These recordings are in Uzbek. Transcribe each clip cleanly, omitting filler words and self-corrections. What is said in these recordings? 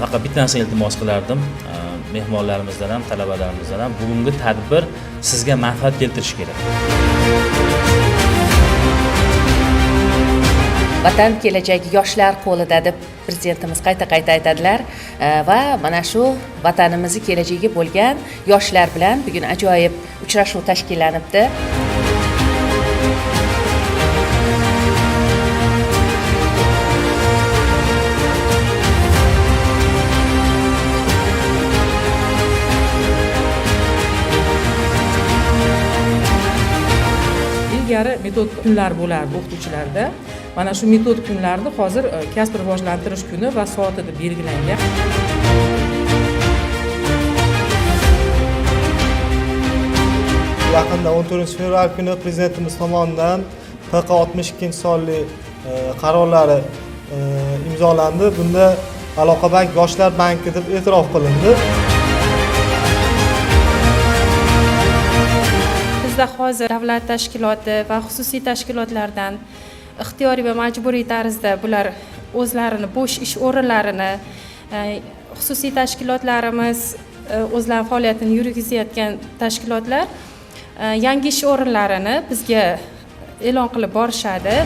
faqat bitta narsani iltimos qilardim, mehmonlarimizdan ham, talabalarimizdan ham bugungi tadbir sizga manfaat keltirishi kerak. Vatan kelajagi yoshlar qo'lida deb prezidentimiz qayta aytadilar va mana shu vatanimizni kelajagiga bo'lgan yoshlar bilan bugun ajoyib uchrashuv tashkillanibdi. Ilgari metod kunlar bo'lardi o'qituvchilarda. Mana shu metod kunlarida hozir kasb rivojlantirish kuni va soati deb belgilangan. Yaqinda 14-fevral kuni prezidentimiz tomonidan PQ 62-sonli qarorlari imzolandi. Bunda Aloqa bank yoshlar banki deb e'tirof qilindi. Bizda hozir davlat tashkiloti va xususiy tashkilotlardan ixtiyoriy va majburiy tarzda bular o'zlarini bo'sh ish o'rinlarini, xususiy tashkilotlarimiz o'zlarining faoliyatini yurgizayotgan tashkilotlar yangi ish o'rinlarini bizga e'lon qilib borishadi.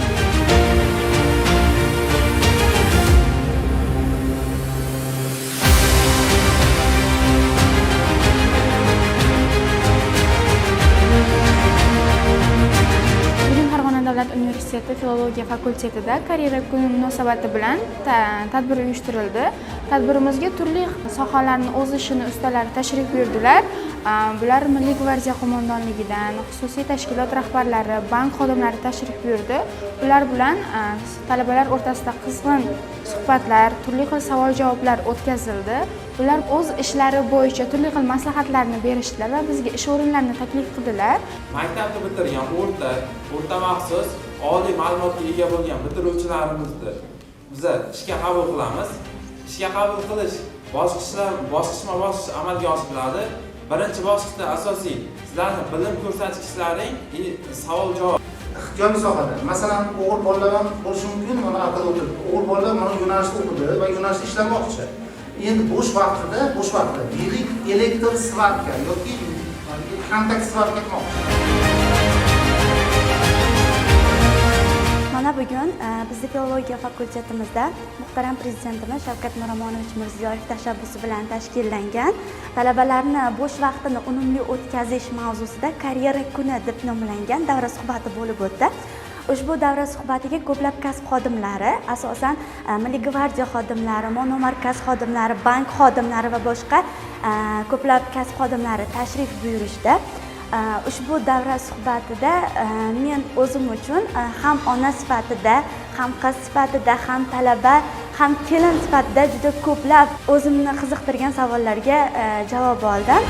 Davlat universiteti filologiya fakultetida karyera kuni munosabati bilan tadbir uyushtirildi. Tadbirimizga turli sohalarning o'z ishini ustalari tashrif buyurdilar. Bular Milliy gvardiya qo'mondonligidan, xususiy tashkilot rahbarlari, bank xodimlari tashrif buyurdi. Ular bilan talabalar o'rtasida qizg'in suhbatlar, turli xil savol-javoblar o'tkazildi. Ular o'z ishlari bo'yicha turli xil maslahatlarni berishdilar va bizga ish o'rinlarini taklif qildilar. Maktabni bitirgan o'rta maxsus, oliy ma'lumotga ega bo'lgan bitiruvchilarimizni biz ishga qabul qilamiz. Ishga qabul qilish bosqichma-bosqich amalga oshiriladi. Birinchi bosqichda asosiy sizlarning bilim ko'rsatish ishlaring, savol-javob. Ixtiyoriy sohada, masalan, o'g'il bolalar ham bo'lishi mumkin, mana aql o'tirib. O'g'il bolalar mana yo'nalishda o'qidi va yo'nalishda ishlamoqchi. Endi bo'sh vaqtida yirik elektr svarka yoki kontakt svarka qilmoqchi. Mana bugun bizning filologiya fakultetimizda muhtaram prezidentimiz Shavkat Miromonovich Mirziyoyev tashabbusi bilan tashkillangan talabalarni bo'sh vaqtini unumli o'tkazish mavzusida karyera kuni deb nomlangan davra suhbati bo'lib o'tdi. Ushbu davra suhbatiga ko'plab kasb xodimlari, asosan Milliy gvardiya xodimlari, monomarkaz xodimlari, bank xodimlari va boshqa ko'plab kasb xodimlari tashrif buyurishdi. Ushbu davra suhbatida men o'zim uchun ham ona sifatida, ham qiz sifatida, ham talaba, ham kelin sifatida juda ko'plab o'zimni qiziqtirgan savollarga javob oldim.